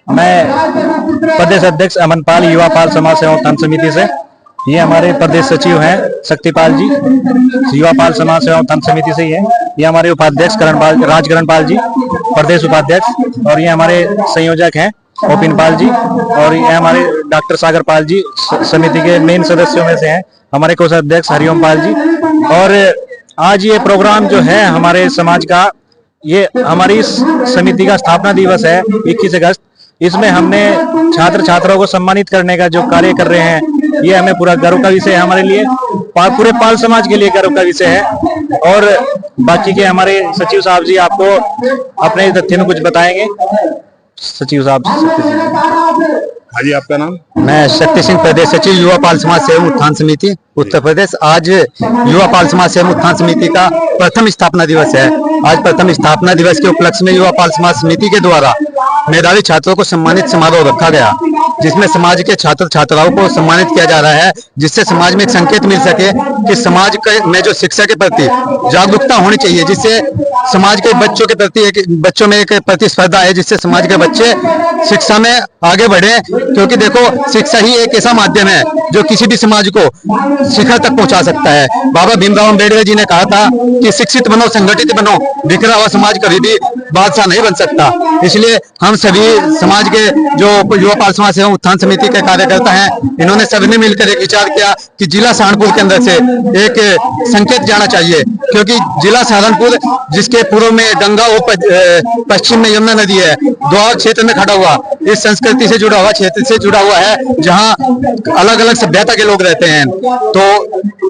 मैं प्रदेश अध्यक्ष अमनपाल युवा पाल समाज सेवा उत्थान समिति से। ये हमारे प्रदेश सचिव हैं शक्तिपाल जी, युवा पाल समाज सेवा उत्थान समिति से ही है। ये हमारे उपाध्यक्ष राजकरण पाल जी, प्रदेश उपाध्यक्ष, और ये हमारे संयोजक हैं ओपिन पाल जी, और ये हमारे डॉक्टर सागर पाल जी समिति के मेन सदस्यों में से हैं। हमारे कोषाध्यक्ष हरिओम पाल जी। और आज ये प्रोग्राम जो है हमारे समाज का, ये हमारी समिति का स्थापना दिवस है 21 अगस्त। इसमें हमने छात्र छात्राओं को सम्मानित करने का जो कार्य कर रहे हैं, ये हमें पूरा गर्व का विषय है हमारे लिए, पूरे पाल समाज के लिए गर्व का विषय है। और बाकी के हमारे सचिव साहब जी आपको अपने तथ्य में कुछ बताएंगे। सचिव साहब। हाँ जी, आपका नाम? मैं शक्ति सिंह, प्रदेश सचिव युवा पाल समाज सेवा उत्थान समिति उत्तर प्रदेश। आज युवा पाल समाज सेवा उत्थान समिति का प्रथम स्थापना दिवस है। आज प्रथम स्थापना दिवस के उपलक्ष्य में युवा पाल समाज समिति के द्वारा मेधावी छात्रों को सम्मानित समारोह रखा गया, जिसमें समाज के छात्र छात्राओं को सम्मानित किया जा रहा है, जिससे समाज में एक संकेत मिल सके कि समाज में जो शिक्षा के प्रति जागरूकता होनी चाहिए, जिससे समाज के बच्चों के प्रति बच्चों में एक प्रतिस्पर्धा है, जिससे समाज के बच्चे शिक्षा में आगे बढ़े। क्योंकि देखो, शिक्षा ही एक ऐसा माध्यम है जो किसी भी समाज को शिखर तक पहुंचा सकता है। बाबा भीमराव अम्बेडकर जी ने कहा था कि शिक्षित बनो, संगठित बनो, बिखरा हुआ समाज कभी भी बादशाह नहीं बन सकता। इसलिए हम सभी समाज के जो युवा पाल समाज सेवा उत्थान समिति के कार्यकर्ता हैं, इन्होंने सभी ने मिलकर एक विचार किया कि जिला सहारनपुर के अंदर से एक संकेत जाना चाहिए, क्योंकि जिला सहारनपुर जिसके पूर्व में गंगा और पश्चिम में यमुना नदी है, द्वार क्षेत्र में खड़ा हुआ, इस संस्कृति से जुड़ा हुआ क्षेत्र से जुड़ा हुआ है, जहाँ अलग अलग सभ्यता के लोग रहते हैं। तो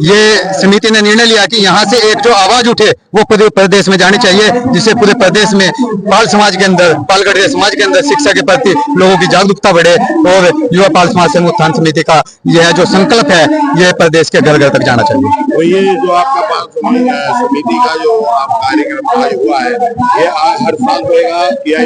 ये समिति ने निर्णय लिया कि यहाँ से एक जो आवाज उठे वो पूरे प्रदेश में जानी चाहिए, जिससे पूरे प्रदेश में पाल समाज के अंदर, पालगढ़ समाज के अंदर शिक्षा के प्रति लोगों की जागरूकता बढ़े। और युवा पाल समाज सेवा उत्थान समिति का यह जो संकल्प है, ये प्रदेश के घर घर तक जाना चाहिए। तो ये जो आपका पाल समिति का जो कार्यक्रम आज हुआ है, ये हर साल होगा या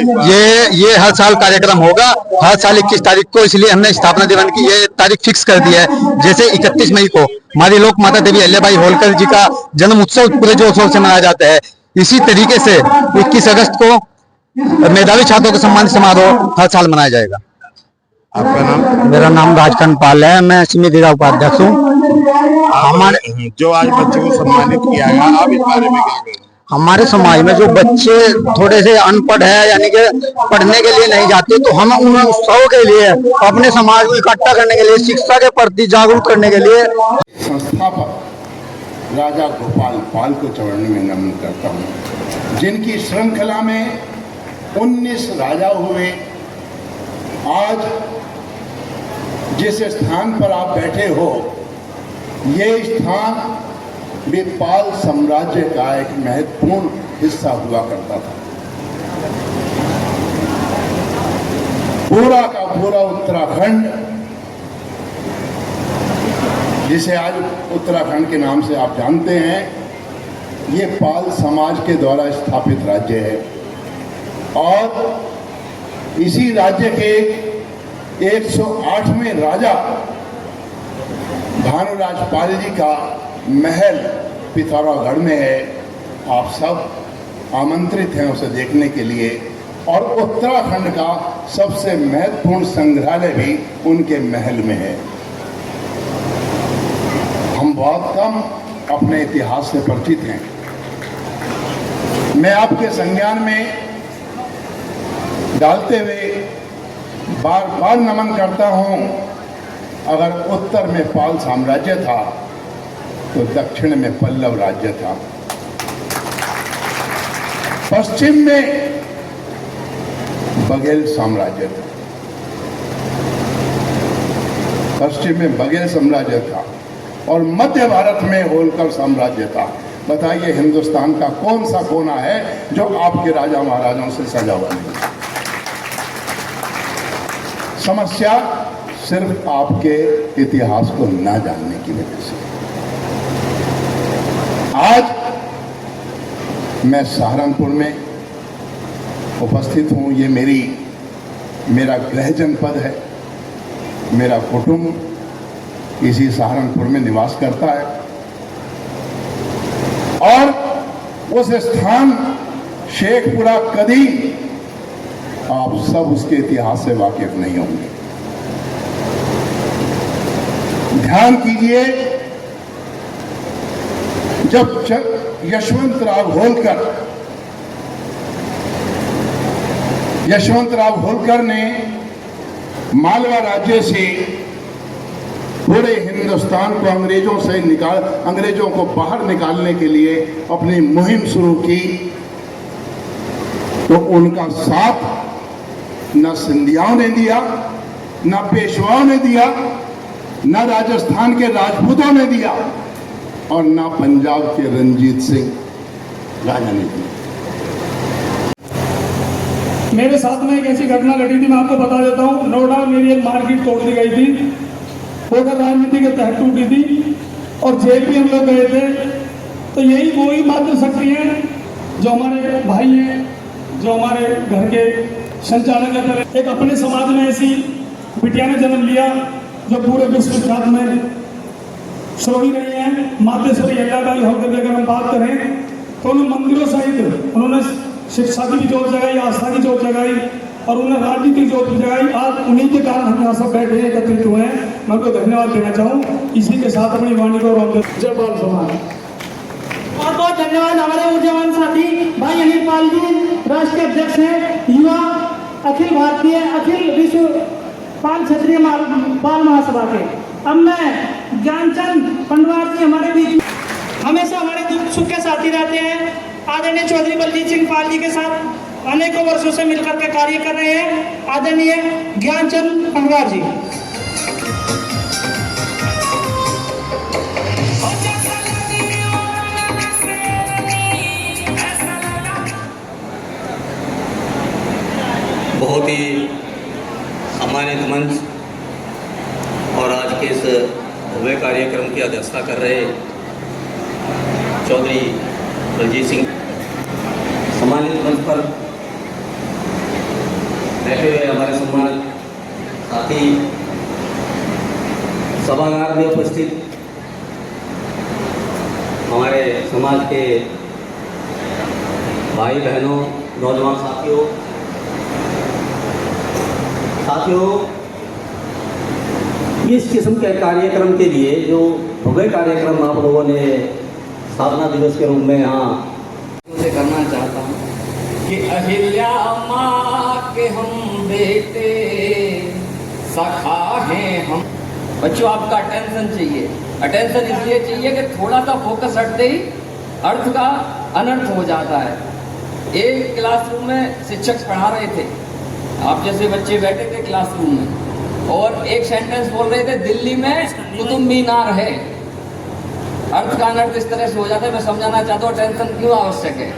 ये हर साल कार्यक्रम होगा, हर साल 21 तारीख को। इसलिए हमने स्थापना दिवस की ये तारीख फिक्स कर दी है। जैसे 31 मई को हमारी लोक माता देवी अहिल्याबाई होलकर जी का जन्म उत्सव पूरे जोर शोर से मनाया जाता है, इसी तरीके से 21 अगस्त को मेधावी छात्रों का सम्मान समारोह हर साल मनाया जाएगा। आपका नाम? मेरा नाम राजकरण पाल है, मैं समिति का उपाध्यक्ष हूँ। हमारे जो आज बच्चों को सम्मानित किया गया, आप इस बारे में क्या कहेंगे? हमारे समाज में जो बच्चे थोड़े से अनपढ़ है, यानी कि पढ़ने के लिए नहीं जाते, तो हम उन उत्सव के लिए, अपने समाज को इकट्ठा करने के लिए, शिक्षा के प्रति जागरूक करने के लिए संस्थापक राजा गोपाल पाल को चरण में नमन करता हूँ, जिनकी श्रृंखला में 19 राजा हुए। आज जिस स्थान पर आप बैठे हो, ये स्थान भी पाल साम्राज्य का एक महत्वपूर्ण हिस्सा हुआ करता था। पूरा का पूरा उत्तराखंड, जिसे आज उत्तराखंड के नाम से आप जानते हैं, ये पाल समाज के द्वारा स्थापित राज्य है। और इसी राज्य के 108वें राजा भानुराज पाल जी का महल पिथौरागढ़ में है। आप सब आमंत्रित हैं उसे देखने के लिए। और उत्तराखंड का सबसे महत्वपूर्ण संग्रहालय भी उनके महल में है। हम बहुत कम अपने इतिहास से परिचित हैं। मैं आपके संज्ञान में डालते हुए बार बार नमन करता हूं, अगर उत्तर में पाल साम्राज्य था तो दक्षिण में पल्लव राज्य था, पश्चिम में बघेल साम्राज्य था, पश्चिम में बघेल साम्राज्य था, और मध्य भारत में होलकर साम्राज्य था। बताइए, हिंदुस्तान का कौन सा कोना है जो आपके राजा महाराजाओं से सजा हुआ नहीं? समस्या सिर्फ आपके इतिहास को न जानने की वजह से। आज मैं सहारनपुर में उपस्थित हूं। ये मेरा गृह जनपद है। मेरा कुटुंब इसी सहारनपुर में निवास करता है, और उस स्थान शेखपुरा कदी आप सब उसके इतिहास से वाकिफ नहीं होंगे। ध्यान कीजिए, जब यशवंतराव होलकर ने मालवा राज्य से पूरे हिंदुस्तान को अंग्रेजों को बाहर निकालने के लिए अपनी मुहिम शुरू की, तो उनका साथ न सिंधियाओं ने दिया, न पेशवाओं ने दिया, न राजस्थान के राजपूतों ने दिया, और न पंजाब के रंजीत सिंह राजा ने दिया। मेरे साथ में एक ऐसी घटना घटी थी, मैं आपको बता देता हूँ। नोएडा में मेरी एक मार्केट तोड़ दी गई थी, वो राजनीति के तहत टूटी थी, और जेल भी हम लोग गए थे। तो यही वही मात्र शक्ति है जो हमारे भाई हैं, जो हमारे घर के संचालक हैं। एक अपने समाज में ऐसी बिटिया ने जन्म लिया जो पूरे विश्व विख्यात में श्रोवी रही है, मातेश्वरी अहिल्याबाई होलकर की अगर हम बात करें तो उन मंदिरों सहित उन्होंने शिक्षा की भी जोत जगाई, आस्था की जोत जगाई, और उन्हें राजनीति की जोत जगाई। आज उन्हीं के कारण हम यहाँ सब बैठे एकत्रित हुए हैं। मैं उनको धन्यवाद देना चाहूँ। इसी के साथ अपनी वाणी को जय बाल समाज। बहुत बहुत धन्यवाद हमारे ऊर्जावान साथी भाई अनिल पाल जी, राष्ट्रीय अध्यक्ष हैं युवा अखिल विश्व पाल क्षत्रिय बाल महासभा के। अब मैं ज्ञानचंद पंडवार जी हमारे बीच हमेशा हमारे दुख सुख के साथी रहते हैं। आदरणीय चौधरी बलजीत सिंह पाल जी के साथ अनेकों वर्षों से मिलकर के कार्य कर रहे हैं आदरणीय ज्ञानचंद पंडवार जी। बहुत ही सम्मानित मंच और आज के इस भव्य कार्यक्रम की अध्यक्षता कर रहे चौधरी बलजीत सिंह, सम्मानित मंच पर बैठे हुए हमारे सम्मानित साथी, सभागार में उपस्थित हमारे समाज के भाई बहनों, नौजवान साथियों, इस किस्म के कार्यक्रम के लिए जो भव्य कार्यक्रम आप लोगों ने स्थापना दिवस के रूप में यहाँ से करना चाहता हूँ कि अहिल्या माँ के हम बेटे सखा हैं हम। बच्चों, आपका अटेंशन चाहिए। अटेंशन इसलिए चाहिए कि थोड़ा सा फोकस हटते ही अर्थ का अनर्थ हो जाता है। एक क्लासरूम में शिक्षक पढ़ा रहे थे, आप जैसे बच्चे बैठे थे क्लासरूम में, और एक सेंटेंस बोल रहे थे, दिल्ली में कुतुब मीनार है। अर्थ का अनर्थ इस तरह से हो जाता है। मैं समझाना चाहता हूँ टेंशन क्यों आवश्यक है।